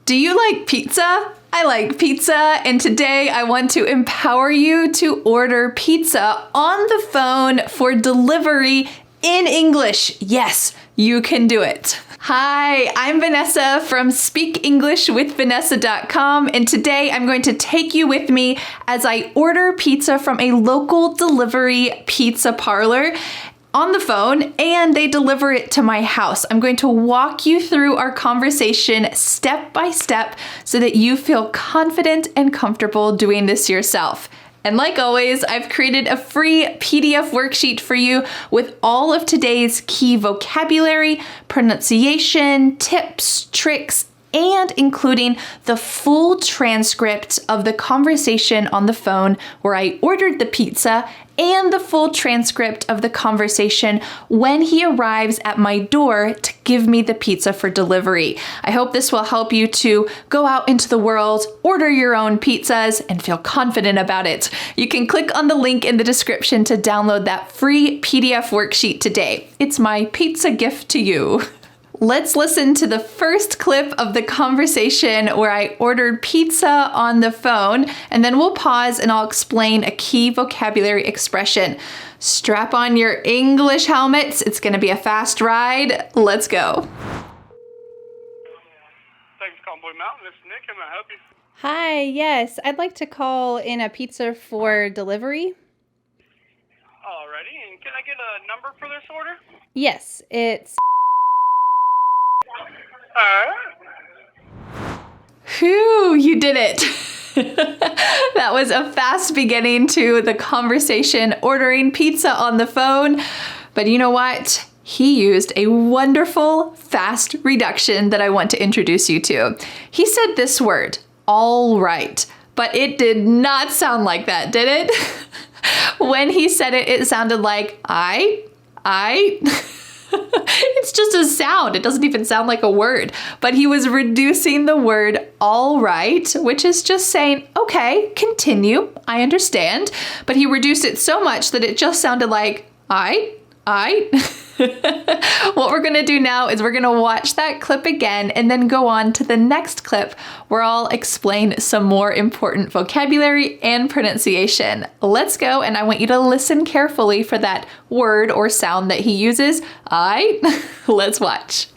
Do you like pizza? I like pizza, and today I want to empower you to order pizza on the phone for delivery in English. Yes, you can do it. Hi, I'm Vanessa from SpeakEnglishWithVanessa.com, and today I'm going to take you with me as I order pizza from a local delivery pizza parlor on the phone, and they deliver it to my house. I'm going to walk you through our conversation step by step so that you feel confident and comfortable doing this yourself. And like always, I've created a free PDF worksheet for you with all of today's key vocabulary, pronunciation, tips, tricks, and including the full transcript of the conversation on the phone where I ordered the pizza and the full transcript of the conversation when he arrives at my door to give me the pizza for delivery. I hope this will help you to go out into the world, order your own pizzas, and feel confident about it. You can click on the link in the description to download that free PDF worksheet today. It's my pizza gift to you. Let's listen to the first clip of the conversation where I ordered pizza on the phone, and then we'll pause and I'll explain a key vocabulary expression. Strap on your English helmets. It's going to be a fast ride. Let's go. Thanks for calling Boy Mountain. This is Nick. How may I help you? Hi, yes, I'd like to call in a pizza for delivery. Alrighty, and can I get a number for this order? Yes, it's... Phew, you did it. That was a fast beginning to the conversation ordering pizza on the phone. But you know what? He used a wonderful fast reduction that I want to introduce you to. He said this word, all right, but it did not sound like that, did it? When he said it, it sounded like I. It's just a sound. It doesn't even sound like a word. But he was reducing the word all right, which is just saying, okay, continue. I understand. But he reduced it so much that it just sounded like I. What we're going to do now is we're going to watch that clip again and then go on to the next clip where I'll explain some more important vocabulary and pronunciation. Let's go, and I want you to listen carefully for that word or sound that he uses. Let's watch.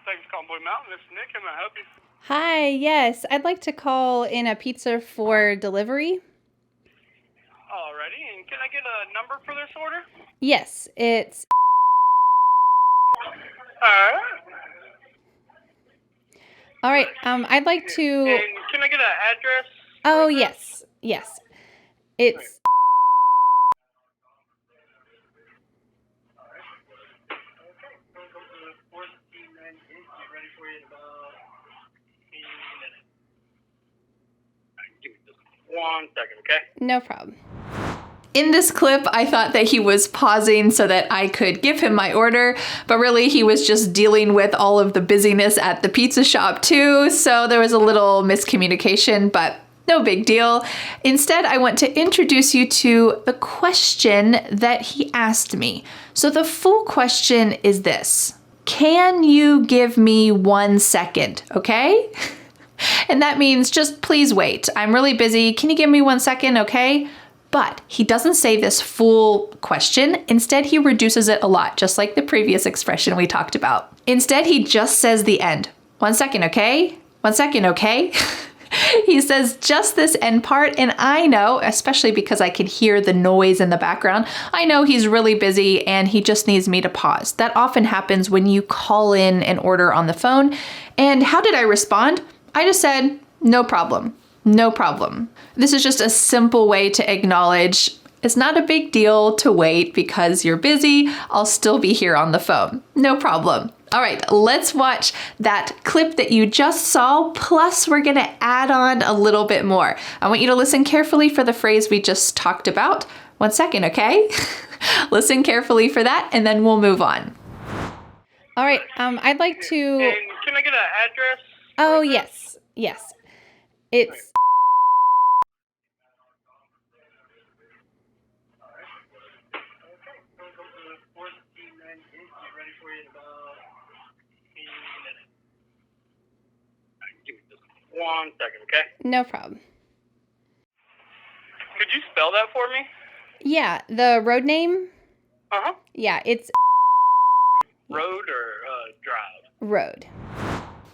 Thanks for calling Boy Mountain. This is Nick. How may I help you? Hi, yes, I'd like to call in a pizza for delivery. Alrighty, and can I get a number for this order? Yes, it's... All right, I'd like to... And can I get an address? Oh, yes, it's... Ready for you in about 15 minutes. Give me just 1 second, okay? No problem. In this clip, I thought that he was pausing so that I could give him my order, but really he was just dealing with all of the busyness at the pizza shop too, so there was a little miscommunication, but no big deal. Instead, I want to introduce you to the question that he asked me. So the full question is this: can you give me 1 second, okay? And that means just please wait. I'm really busy. Can you give me 1 second, okay? But he doesn't say this full question. Instead, he reduces it a lot, just like the previous expression we talked about. Instead, he just says the end. 1 second, okay? 1 second, okay? He says just this end part, and I know, especially because I can hear the noise in the background, I know he's really busy and he just needs me to pause. That often happens when you call in an order on the phone. And how did I respond? I just said, no problem. No problem. This is just a simple way to acknowledge it's not a big deal to wait because you're busy. I'll still be here on the phone. No problem. All right, let's watch that clip that you just saw, plus we're gonna add on a little bit more. I want you to listen carefully for the phrase we just talked about. 1 second, okay? Listen carefully for that, and then we'll move on. All right, I'd like to... And can I get an address? Oh, yes, it's... Ready for you in about 15 minutes. 1 second, okay? No problem. Could you spell that for me? Yeah, the road name? Uh-huh. Yeah, it's Road or drive? road.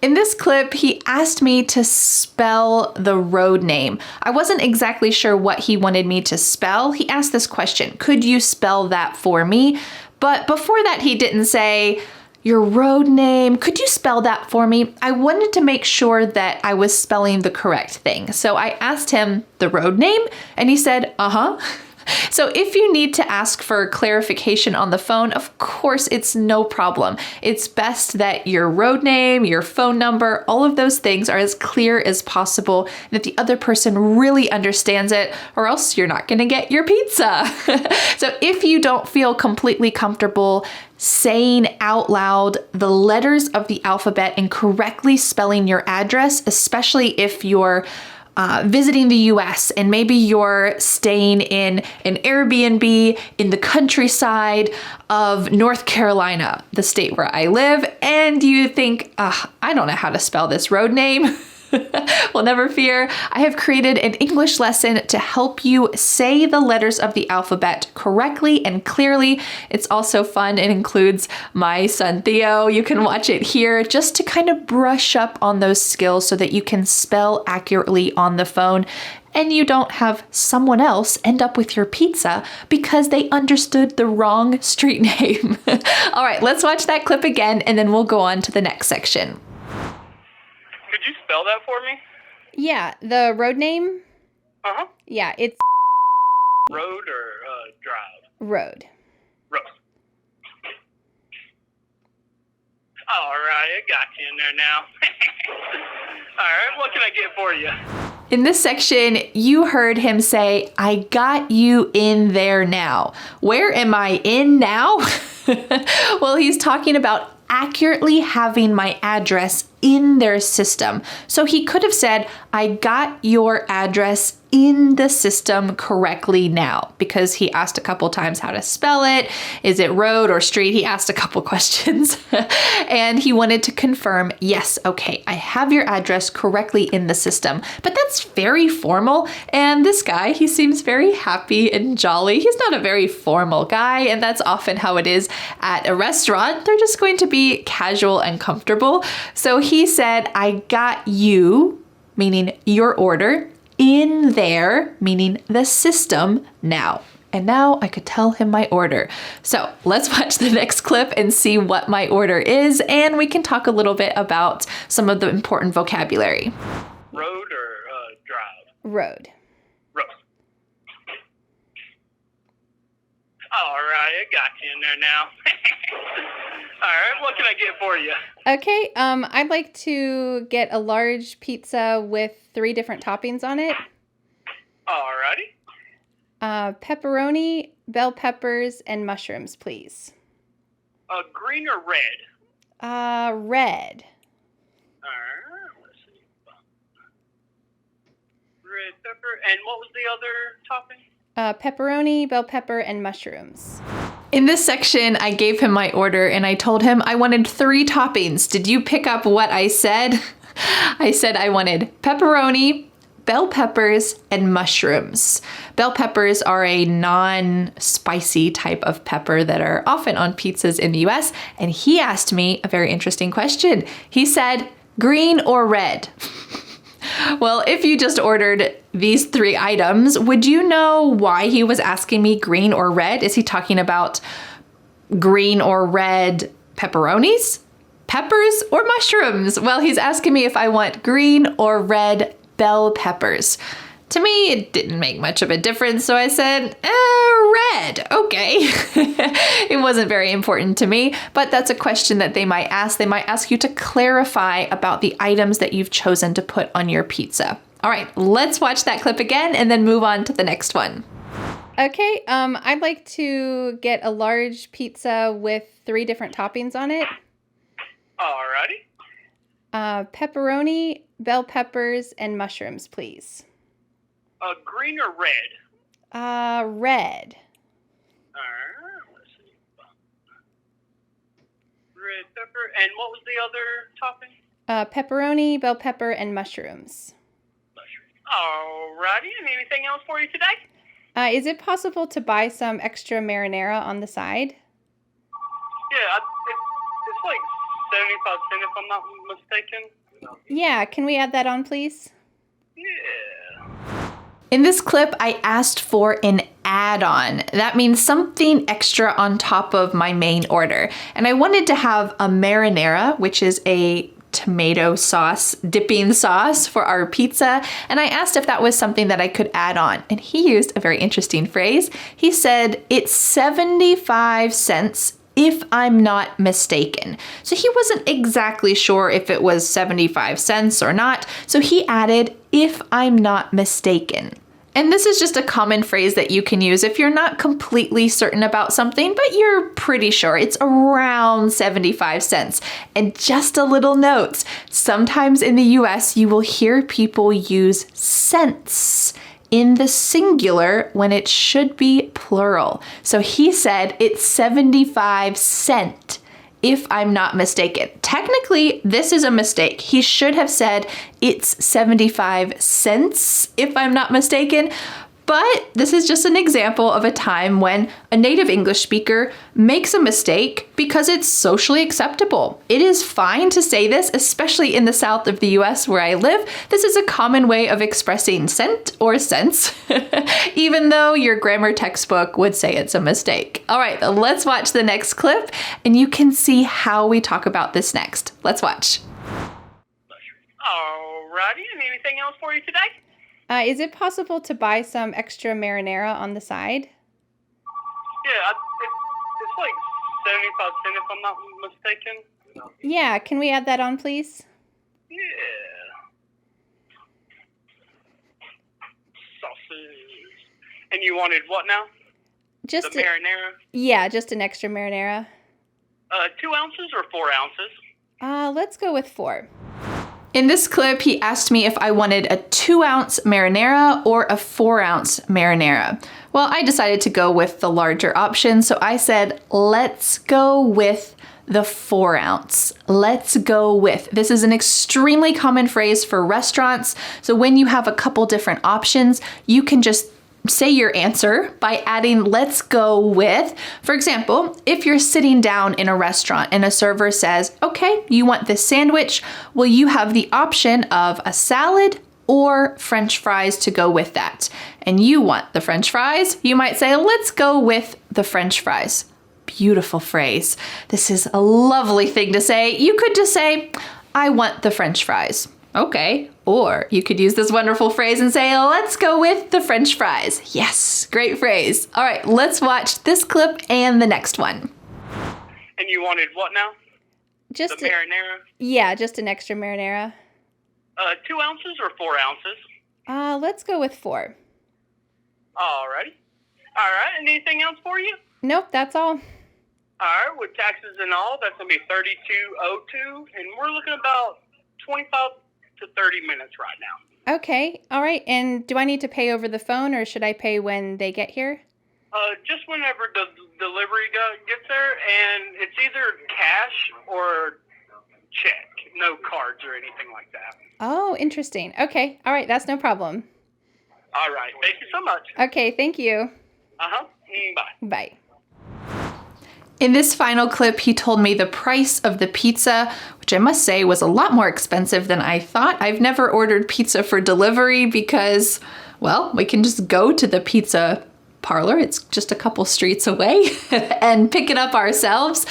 In this clip, he asked me to spell the road name. I wasn't exactly sure what he wanted me to spell. He asked this question, could you spell that for me? But before that, he didn't say, your road name, could you spell that for me? I wanted to make sure that I was spelling the correct thing. So I asked him the road name, and he said, uh-huh. So if you need to ask for clarification on the phone, of course, it's no problem. It's best that your road name, your phone number, all of those things are as clear as possible, and that the other person really understands it, or else you're not going to get your pizza. So if you don't feel completely comfortable saying out loud the letters of the alphabet and correctly spelling your address, especially if you're visiting the US and maybe you're staying in an Airbnb in the countryside of North Carolina, the state where I live, and you think, I don't know how to spell this road name. Well, never fear. I have created an English lesson to help you say the letters of the alphabet correctly and clearly. It's also fun. It includes my son Theo. You can watch it here just to kind of brush up on those skills so that you can spell accurately on the phone and you don't have someone else end up with your pizza because they understood the wrong street name. All right, let's watch that clip again and then we'll go on to the next section. Could you spell that for me? Yeah, the road name? Uh-huh. Yeah, it's Road or drive? road. Road. All right, I got you in there now. All right, what can I get for you? In this section, you heard him say, I got you in there now. Where am I in now? Well, he's talking about accurately having my address in their system. So he could have said, I got your address in the system correctly now, because he asked a couple times how to spell it. Is it road or street? He asked a couple questions and he wanted to confirm, yes, okay, I have your address correctly in the system. But that's very formal. And this guy, he seems very happy and jolly. He's not a very formal guy, and that's often how it is at a restaurant. They're just going to be casual and comfortable. So he said, I got you, meaning your order, in there, meaning the system, now. And now I could tell him my order. So let's watch the next clip and see what my order is, and we can talk a little bit about some of the important vocabulary. Road or drive? Road. Road. All right, I got you in there now. All right, what can I get for you? Okay, I'd like to get a large pizza with 3 different toppings on it. All righty. Pepperoni, bell peppers, and mushrooms, please. Green or red? Red. All right, let's see. Red pepper. And what was the other topping? Pepperoni, bell pepper, and mushrooms. In this section, I gave him my order and I told him I wanted 3 toppings. Did you pick up what I said? I said I wanted pepperoni, bell peppers, and mushrooms. Bell peppers are a non-spicy type of pepper that are often on pizzas in the US. And he asked me a very interesting question. He said, green or red? Well, if you just ordered these 3 items, would you know why he was asking me green or red? Is he talking about green or red pepperonis, peppers, or mushrooms? Well, he's asking me if I want green or red bell peppers. To me, it didn't make much of a difference, so I said, red, okay. It wasn't very important to me, but that's a question that they might ask. They might ask you to clarify about the items that you've chosen to put on your pizza. All right, let's watch that clip again and then move on to the next one. Okay, I'd like to get a large pizza with 3 different toppings on it. All righty. Pepperoni, bell peppers, and mushrooms, please. Green or red? Red. All right, let's see. Red pepper. And what was the other topping? Pepperoni, bell pepper, and mushrooms. Alrighty, and anything else for you today? Is it possible to buy some extra marinara on the side? Yeah, it's like 75 cents if I'm not mistaken. Yeah, can we add that on, please? Yeah. In this clip, I asked for an add-on. That means something extra on top of my main order. And I wanted to have a marinara, which is a tomato sauce, dipping sauce for our pizza. And I asked if that was something that I could add on. And he used a very interesting phrase. He said, it's 75 cents if I'm not mistaken. So he wasn't exactly sure if it was 75 cents or not. So he added, if I'm not mistaken. And this is just a common phrase that you can use if you're not completely certain about something, but you're pretty sure it's around 75 cents. And just a little note, sometimes in the US, you will hear people use cents in the singular when it should be plural. So he said it's 75 cent. If I'm not mistaken. Technically, this is a mistake. He should have said it's 75 cents, if I'm not mistaken. But this is just an example of a time when a native English speaker makes a mistake because it's socially acceptable. It is fine to say this, especially in the south of the US where I live. This is a common way of expressing cent or cents, even though your grammar textbook would say it's a mistake. All right, let's watch the next clip and you can see how we talk about this next. Let's watch. Alrighty, and anything else for you today? Is it possible to buy some extra marinara on the side? Yeah, it's like 75 cents if I'm not mistaken. Yeah, can we add that on, please? Yeah. Sausage. And you wanted what now? Just The marinara? Yeah, just an extra marinara. 2 ounces or 4 ounces? Let's go with 4. In this clip, he asked me if I wanted a 2-ounce marinara or a 4-ounce marinara. Well, I decided to go with the larger option, so I said, let's go with the 4-ounce. Let's go with. This is an extremely common phrase for restaurants, so when you have a couple different options, you can just say your answer by adding let's go with. For example, if you're sitting down in a restaurant and a server says, okay, you want this sandwich, well, you have the option of a salad or French fries to go with that. And you want the French fries, you might say, let's go with the French fries. Beautiful phrase. This is a lovely thing to say. You could just say, I want the French fries. Okay. Or you could use this wonderful phrase and say, let's go with the French fries. Yes, great phrase. All right, let's watch this clip and the next one. And you wanted what now? Just The marinara? Yeah, just an extra marinara. 2 ounces or 4 ounces? Let's go with 4. Alrighty. Alright, and anything else for you? Nope, that's all. Alright, with taxes and all, that's going to be $32.02, and we're looking about 25 to 30 minutes right now. Okay, all right. And do I need to pay over the phone or should I pay when they get here? Just whenever the delivery gets there, and it's either cash or check, no cards or anything like that. Oh, interesting. Okay, all right. That's no problem. All right, thank you so much. Okay, thank you. Uh-huh, bye. Bye. In this final clip, he told me the price of the pizza, which I must say was a lot more expensive than I thought. I've never ordered pizza for delivery because, well, we can just go to the pizza parlor. It's just a couple streets away and pick it up ourselves.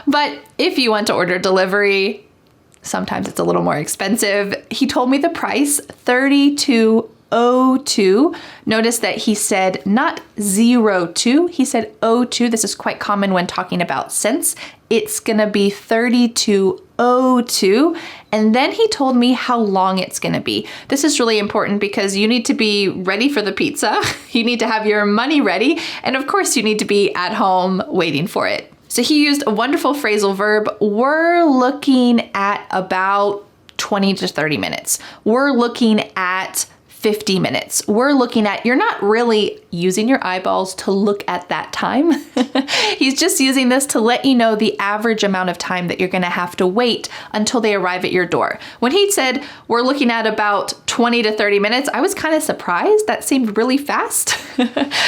But if you want to order delivery, sometimes it's a little more expensive. He told me the price, $32.02. Notice that he said not 02, he said 02. This is quite common when talking about cents. It's gonna be $32.02. And then he told me how long it's gonna be. This is really important because you need to be ready for the pizza. You need to have your money ready. And of course you need to be at home waiting for it. So he used a wonderful phrasal verb. We're looking at about 20 to 30 minutes. We're looking at 50 minutes. We're looking at, you're not really using your eyeballs to look at that time. He's just using this to let you know the average amount of time that you're gonna have to wait until they arrive at your door. When he said we're looking at about 20 to 30 minutes, I was kind of surprised. That seemed really fast.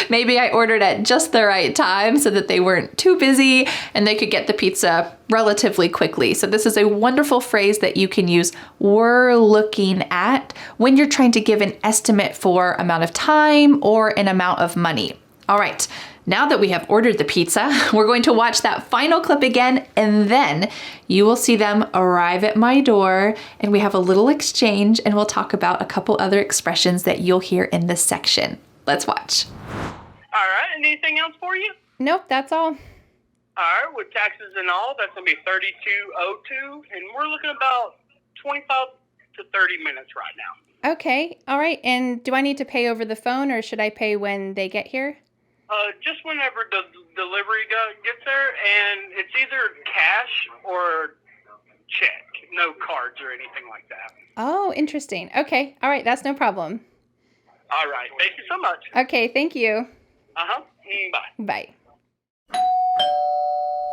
Maybe I ordered at just the right time so that they weren't too busy and they could get the pizza relatively quickly. So this is a wonderful phrase that you can use, we're looking at, when you're trying to give an estimate for amount of time or an amount of money. All right, now that we have ordered the pizza, we're going to watch that final clip again, and then you will see them arrive at my door and we have a little exchange and we'll talk about a couple other expressions that you'll hear in this section. Let's watch. All right. Anything else for you? Nope, that's all. All right. With taxes and all, that's going to be $32.02, and we're looking about 25 to 30 minutes right now. Okay, all right. And do I need to pay over the phone or should I pay when they get here? Just whenever the delivery gets there, and it's either cash or check, no cards or anything like that. Oh, interesting. Okay, all right, that's no problem. All right. Thank you so much. Okay, thank you. Uh-huh. Bye. Bye.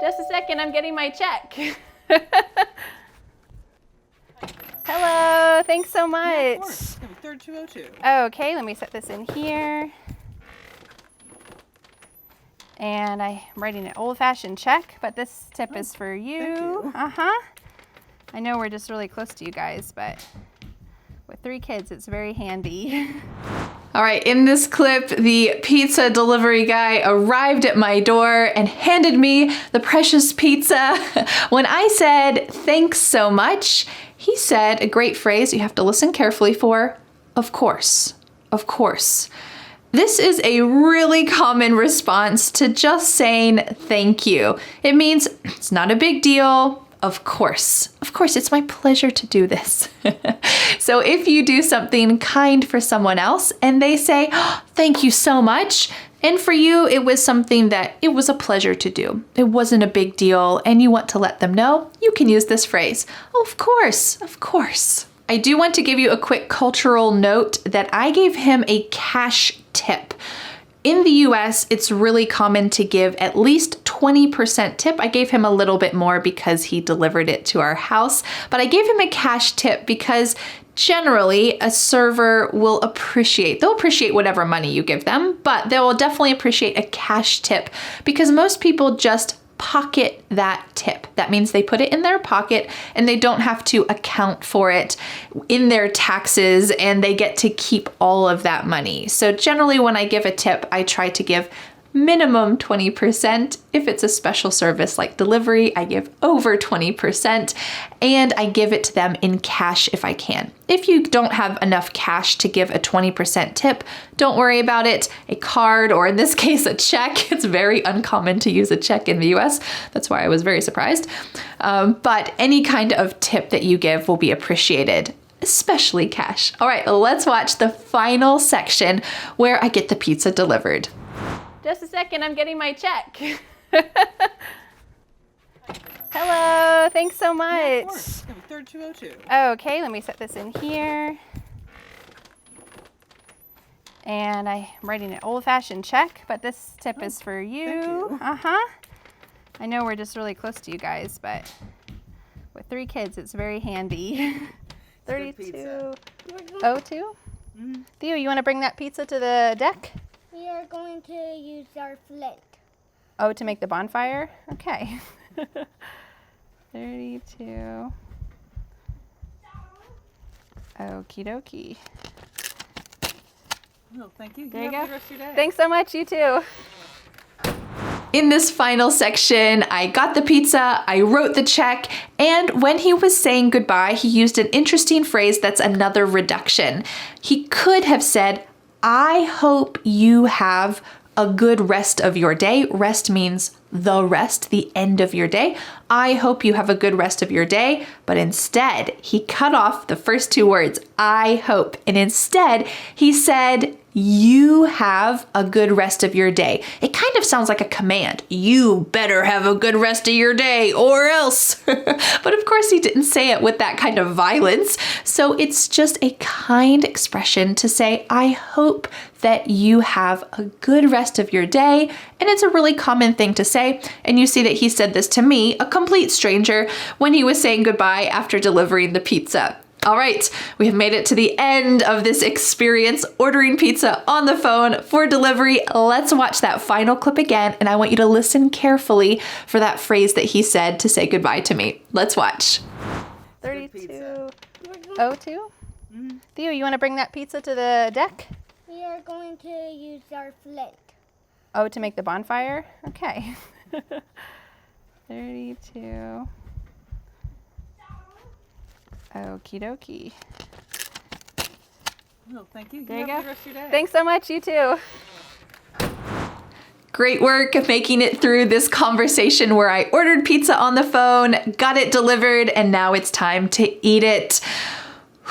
Just a second, I'm getting my check. Hello, thanks so much. Yeah, of course. It's going to be 3202. Okay, let me set this in here. And I'm writing an old-fashioned check, but this tip is for you. Thank you. Uh-huh. I know we're just really close to you guys, but with 3 kids, it's very handy. All right, in this clip, the pizza delivery guy arrived at my door and handed me the precious pizza. When I said, thanks so much, he said a great phrase you have to listen carefully for, of course, of course. This is a really common response to just saying thank you. It means it's not a big deal. Of course, it's my pleasure to do this. So if you do something kind for someone else and they say, oh, thank you so much, and for you, it was something that it was a pleasure to do. It wasn't a big deal, and you want to let them know, you can use this phrase. Oh, of course. I do want to give you a quick cultural note that I gave him a cash tip. In the US, it's really common to give at least 20% tip. I gave him a little bit more because he delivered it to our house, but I gave him a cash tip because generally a server will they'll appreciate whatever money you give them, but they will definitely appreciate a cash tip because most people just pocket that tip. That means they put it in their pocket and they don't have to account for it in their taxes and they get to keep all of that money. So generally when I give a tip, I try to give minimum 20%. If it's a special service like delivery, I give over 20% and I give it to them in cash if I can. If you don't have enough cash to give a 20% tip, don't worry about it. A card, or in this case, a check. It's very uncommon to use a check in the US. That's why I was very surprised. But any kind of tip that you give will be appreciated, especially cash. All right, let's watch the final section where I get the pizza delivered. Just a second, I'm getting my check. Hello, thanks so much. Yeah, of course. It's going to be 3202. Okay, let me set this in here. And I'm writing an old-fashioned check, but this tip is for you. Thank you. Uh-huh. I know we're just really close to you guys, but with 3 kids, it's very handy. 3202. Mm-hmm. Theo, you want to bring that pizza to the deck? We are going to use our flint. Oh, to make the bonfire? Okay. 32. Okie dokie. Well, thank you. There you Have a go. good rest of your day. Thanks so much, you too. In this final section, I got the pizza, I wrote the check, and when he was saying goodbye, he used an interesting phrase that's another reduction. He could have said, I hope you have a good rest of your day. Rest means the rest, the end of your day. I hope you have a good rest of your day. But instead, he cut off the first 2 words, I hope. And instead, he said, you have a good rest of your day. It kind of sounds like a command. You better have a good rest of your day or else. But of course he didn't say it with that kind of violence. So it's just a kind expression to say, I hope that you have a good rest of your day. And it's a really common thing to say. And you see that he said this to me, a complete stranger, when he was saying goodbye after delivering the pizza. All right, we have made it to the end of this experience, ordering pizza on the phone for delivery. Let's watch that final clip again, and I want you to listen carefully for that phrase that he said to say goodbye to me. Let's watch. 3202. Theo, you want to bring that pizza to the deck? We are going to use our flint. Oh, to make the bonfire? Okay. 32. Okie dokie. Oh, thank you. There you have go. the rest of your day. Thanks so much, you too. Great work of making it through this conversation where I ordered pizza on the phone, got it delivered, and now it's time to eat it.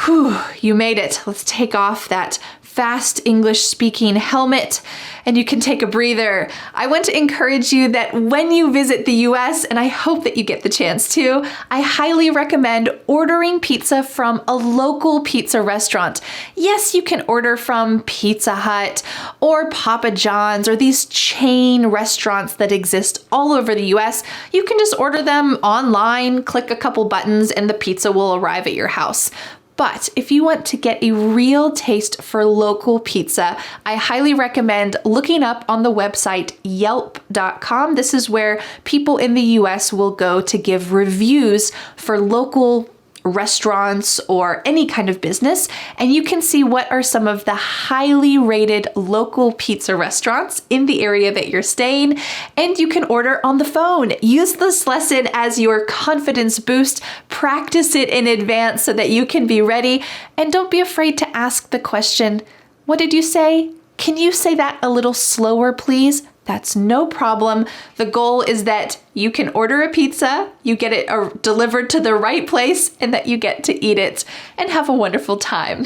Whew, you made it. Let's take off that fast English speaking helmet and you can take a breather. I want to encourage you that when you visit the US, and I hope that you get the chance to, I highly recommend ordering pizza from a local pizza restaurant. Yes, you can order from Pizza Hut or Papa John's or these chain restaurants that exist all over the US. You can just order them online, click a couple buttons, and the pizza will arrive at your house. But if you want to get a real taste for local pizza, I highly recommend looking up on the website yelp.com. This is where people in the US will go to give reviews for local restaurants or any kind of business, and you can see what are some of the highly rated local pizza restaurants in the area that you're staying, and you can order on the phone. Use this lesson as your confidence boost. Practice it in advance so that you can be ready, and don't be afraid to ask the question, "What did you say? Can you say that a little slower, please?" That's no problem. The goal is that you can order a pizza, you get it delivered to the right place, and that you get to eat it and have a wonderful time.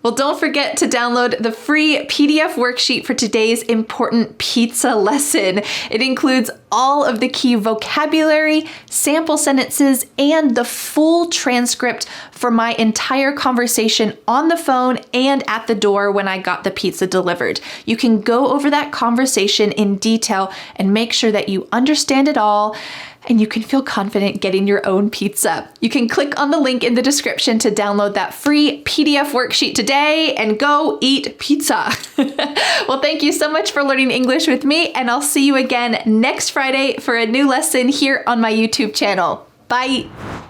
Well, don't forget to download the free PDF worksheet for today's important pizza lesson. It includes all of the key vocabulary, sample sentences, and the full transcript for my entire conversation on the phone and at the door when I got the pizza delivered. You can go over that conversation in detail and make sure that you understand it all, and you can feel confident getting your own pizza. You can click on the link in the description to download that free PDF worksheet today and go eat pizza. Well, thank you so much for learning English with me, and I'll see you again next Friday for a new lesson here on my YouTube channel. Bye.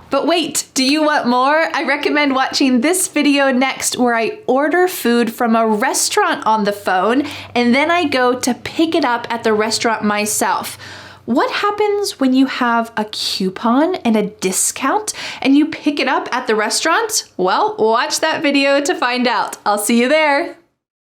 But wait, do you want more? I recommend watching this video next where I order food from a restaurant on the phone and then I go to pick it up at the restaurant myself. What happens when you have a coupon and a discount and you pick it up at the restaurant? Well, watch that video to find out. I'll see you there.